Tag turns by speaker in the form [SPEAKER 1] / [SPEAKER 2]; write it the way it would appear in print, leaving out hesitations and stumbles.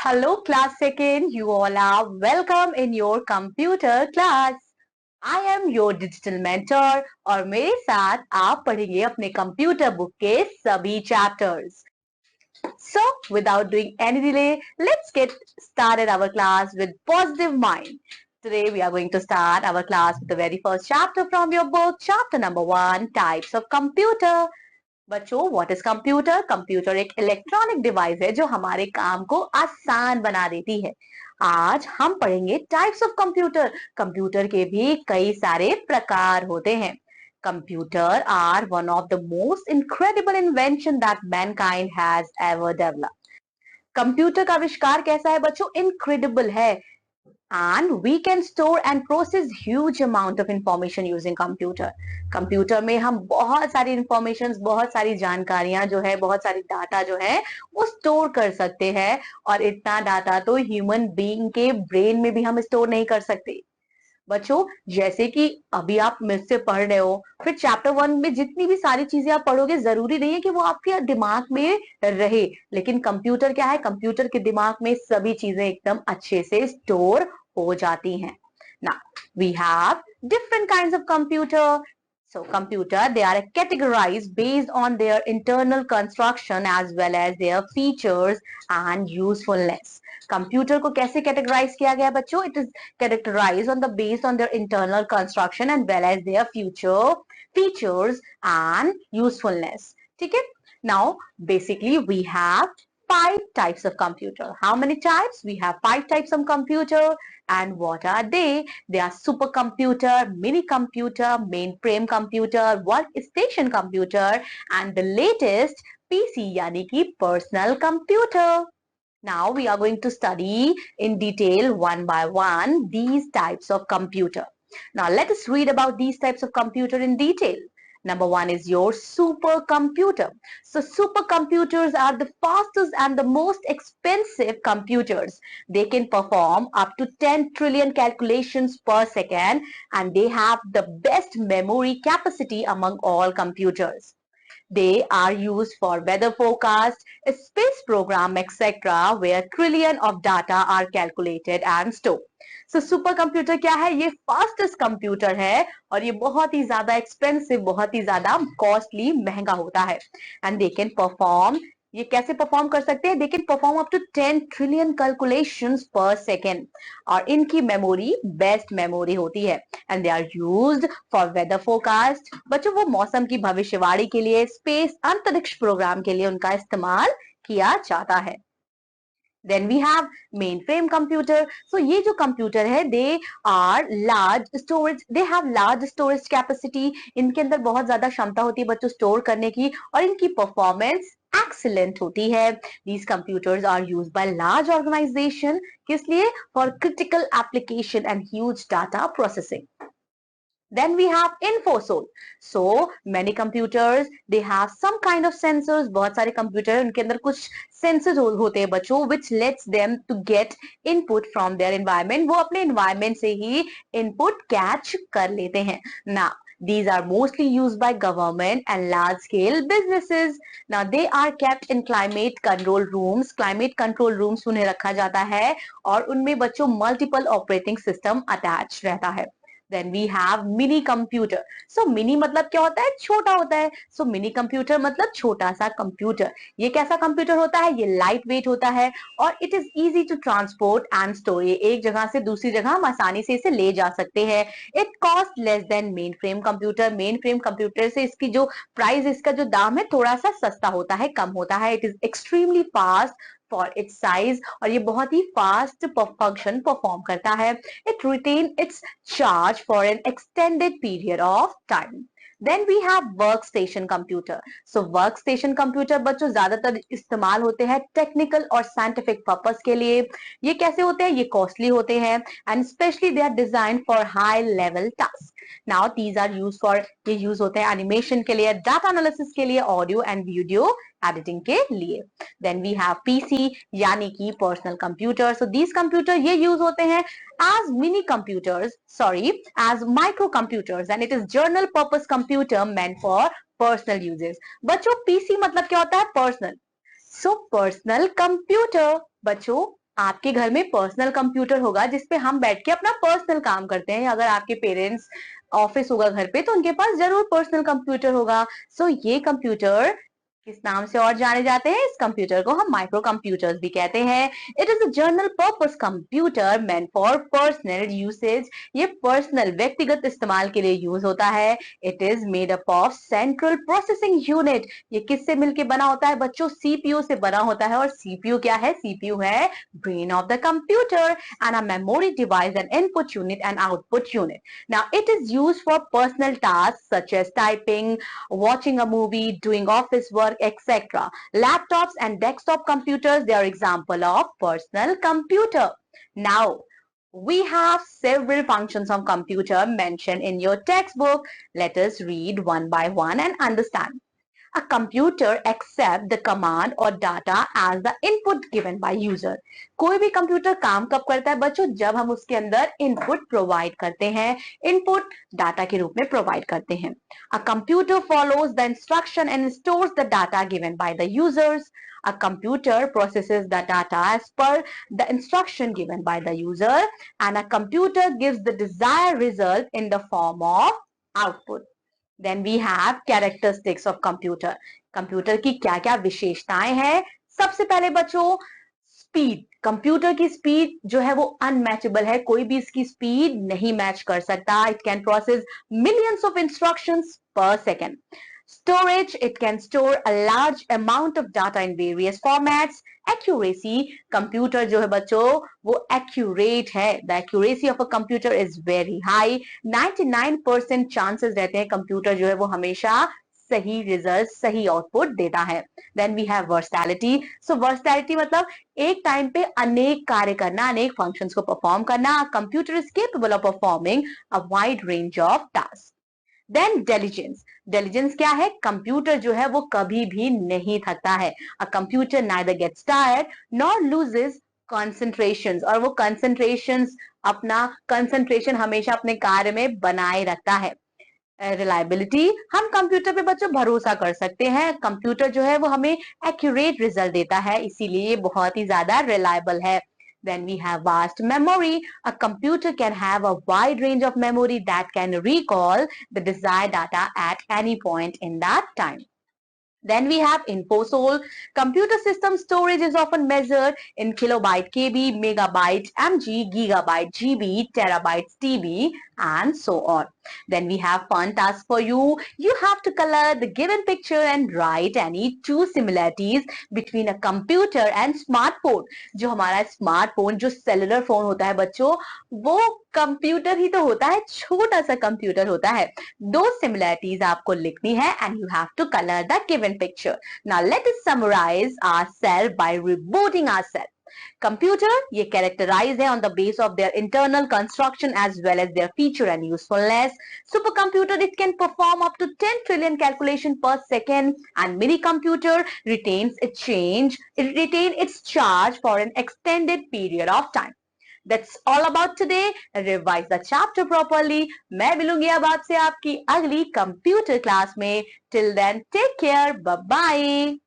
[SPEAKER 1] Hello, class second. You all are welcome in your computer class. I am your digital mentor और मेरे साथ आप पढ़ेंगे अपने कंप्यूटर बुक के सभी chapters. So, without doing any delay, let's get started our class with positive mind. Today we are going to start our class with the very first chapter from your book, chapter number 1, Types of Computer. बच्चों, what is computer? Computer एक electronic device है जो हमारे काम को आसान बना देती है। आज हम पढ़ेंगे टाइप्स ऑफ कंप्यूटर। कंप्यूटर के भी कई सारे प्रकार होते हैं। Computer are one of the most incredible invention that mankind has ever developed. Computer का आविष्कार कैसा है बच्चों? इनक्रेडिबल है। and we can store and process huge amount of information using computer. Computer में हम बहुत सारी इंफॉर्मेशन, बहुत सारी जानकारियां जो है, बहुत सारी डाटा जो है वो स्टोर कर सकते हैं। और इतना डाटा तो ह्यूमन बीइंग के ब्रेन में भी हम स्टोर नहीं कर सकते। बच्चों, जैसे कि अभी आप मुझसे पढ़ रहे हो, फिर चैप्टर 1 में जितनी भी सारी चीजें आप पढ़ोगे, जरूरी नहीं है कि वो आपके दिमाग में रहे। लेकिन कंप्यूटर क्या है? कंप्यूटर के दिमाग में सभी चीजें एकदम अच्छे से स्टोर हो जाती हैं। Now, we have different kinds of computer. So, computer, they are categorized based on their internal construction as well as their features and usefulness. Computer को कैसे कैटेगराइज किया गया बच्चों? It is categorized on the based on their internal construction and well as their future features and usefulness. ठीक है? Now, basically, we have 5 types of computer. How many types? We have 5 types of computer. And what are they? They are supercomputer, mini computer, mainframe computer, workstation computer, and the latest PC यानी कि personal computer. Now we are going to study in detail one by one these types of computer. Now let us read about these types of computer in detail. Number 1 is your supercomputer. So supercomputers are the fastest and the most expensive computers. They can perform up to 10 trillion calculations per second and they have the best memory capacity among all computers. They are used for weather forecast, space program, etc., where trillion of data are calculated and stored. So super computer क्या है? ये fastest computer है और ये बहुत ही ज्यादा expensive, बहुत ही ज्यादा कॉस्टली, महंगा होता है। एंड दे कैन परफॉर्म, ये कैसे परफॉर्म कर सकते हैं? They can perform up to 10 trillion calculations per second और इनकी मेमोरी बेस्ट मेमोरी होती है। And they are used for weather forecast. बच्चों, वो मौसम की भविष्यवाणी के लिए, स्पेस अंतरिक्ष प्रोग्राम के लिए उनका इस्तेमाल किया जाता है। Then we have mainframe computer. So ये जो कंप्यूटर है, they are large storage, they have large storage capacity. इनके अंदर बहुत ज्यादा क्षमता होती है बच्चों स्टोर करने की और इनकी परफॉर्मेंस excellent होती है. These computers are used by large organization. किस लिए? For critical application and huge data processing. Then we have infosol. So many computers, they have some kind of sensors. बहुत सारे कंप्यूटर उनके अंदर कुछ sensors होते हैं बच्चों, which lets them to get input from their environment. वो अपने environment से ही input catch कर लेते हैं. Now, these are mostly used by government and large scale businesses. Now they are kept in climate control rooms. Climate control rooms उन्हें रखा जाता है और उनमें बच्चों multiple operating system attached रहता है. Then we have mini computer. So mini मतलब क्या होता है? छोटा होता है. So mini computer मतलब छोटा सा कंप्यूटर. ये कैसा कंप्यूटर होता है? ये लाइट वेट होता है और it is easy to transport and store. ये एक जगह से दूसरी जगह हम आसानी से इसे ले जा सकते हैं. It cost less than main frame computer. Main frame computer से इसकी जो प्राइस, इसका जो दाम है थोड़ा सा सस्ता होता है, कम होता है. It is extremely fast for its size और ये बहुत ही फास्ट फंक्शन परफॉर्म करता है. It retain its charge for an extended period of time. Then we have workstation computer. So workstation computer बच्चों ज्यादातर इस्तेमाल होते हैं टेक्निकल और साइंटिफिक पर्पस के लिए. ये कैसे होते हैं? ये कॉस्टली होते हैं and specially they are design for high level task. Now these are use for, ये यूज होते हैं एनिमेशन के लिए, डाटा एनालिसिस के लिए, ऑडियो एंड वीडियो एडिटिंग के लिए. देन वी हैव पीसी यानी कि personal computer. So these computer ये यूज होते हैं as mini computers, sorry, as microcomputers, and it is general purpose computer meant for personal uses. बच्चों, पीसी मतलब क्या होता है? पर्सनल. सो पर्सनल कंप्यूटर बच्चों आपके घर में पर्सनल कंप्यूटर होगा जिसपे हम बैठ के अपना पर्सनल काम करते हैं। अगर आपके पेरेंट्स ऑफिस होगा घर पे तो उनके पास जरूर पर्सनल कंप्यूटर होगा। सो ये कंप्यूटर किस नाम से और जाने जाते हैं? इस कंप्यूटर को हम माइक्रो कंप्यूटर्स भी कहते हैं। It is a general purpose computer meant for personal usage. ये पर्सनल व्यक्तिगत इस्तेमाल के लिए यूज होता है। It is made up of central processing unit. ये किससे मिलके बना होता है बच्चों? सीपीयू से बना होता है। और सीपीयू क्या है? सीपीयू है brain of the computer and a memory device, an input unit and output unit. Now it is used for personal tasks such as typing, watching a movie, doing office work, etc. Laptops and desktop computers, they are example of personal computer. Now we have several functions of computer mentioned in your textbook. Let us read one by one and understand. A computer accept the command or data as the input given by user. कोई भी computer काम कब करता है बच्चों? जब हम उसके अंदर इनपुट प्रोवाइड करते हैं। इनपुट डाटा के रूप में प्रोवाइड करते हैं। A computer follows the instruction and stores the data given by the users. A computer processes the data as per the instruction given by the user, and a computer gives the desired result in the form of output. Then we have characteristics of computer. Computer की क्या क्या विशेषताएं हैं? सबसे पहले बच्चों, speed. Computer की speed जो है वो अनमैचेबल है। कोई भी इसकी स्पीड नहीं मैच कर सकता। It can process millions of instructions पर second. Storage, it can store a large amount of data in various formats. Accuracy, computer जो है बच्चों वो accurate है। The accuracy of a computer is very high. 99% chances रहते हैं computer जो है वो हमेशा सही रिजल्ट, सही आउटपुट देता है। Then we have versatility. So versatility मतलब एक टाइम पे अनेक कार्य करना, अनेक फंक्शंस को परफॉर्म करना। Computer is capable of performing a wide range of task. Then diligence. Diligence क्या है? कंप्यूटर जो है वो कभी भी नहीं थकता है। A computer neither gets tired nor loses concentration. और वो अपना कंसंट्रेशन हमेशा अपने कार्य में बनाए रखता है। रिलायबिलिटी, हम कंप्यूटर पे बच्चों भरोसा कर सकते हैं। कंप्यूटर जो है वो हमें एक्यूरेट रिजल्ट देता है, इसीलिए ये बहुत ही ज्यादा रिलायबल है। Then we have vast memory. A computer can have a wide range of memory that can recall the desired data at any point in that time. Then we have InfoSol. Computer system storage is often measured in kilobyte KB, megabyte MG, gigabyte GB, terabytes TB, and so on. Then we have fun task for you. You have to color the given picture and write any two similarities between a computer and smartphone. जो हमारा smartphone जो cellular phone होता है बच्चों, वो computer ही तो होता है, छोटा सा कंप्यूटर होता है। दो सिमिलैरिटीज आपको लिखनी है and you have to colour the given picture. Now let us summarise ourselves by rebooting ourselves. Computer ये characterized है on the base of their internal construction as well as their feature and usefulness. Supercomputer, it can perform up to 10 trillion calculation per second, and mini computer retain its charge for an extended period of time. That's all about today. Revise the chapter properly. मैं मिलूंगी अब आपसे आपकी अगली computer class में. Till then, take care. Bye bye.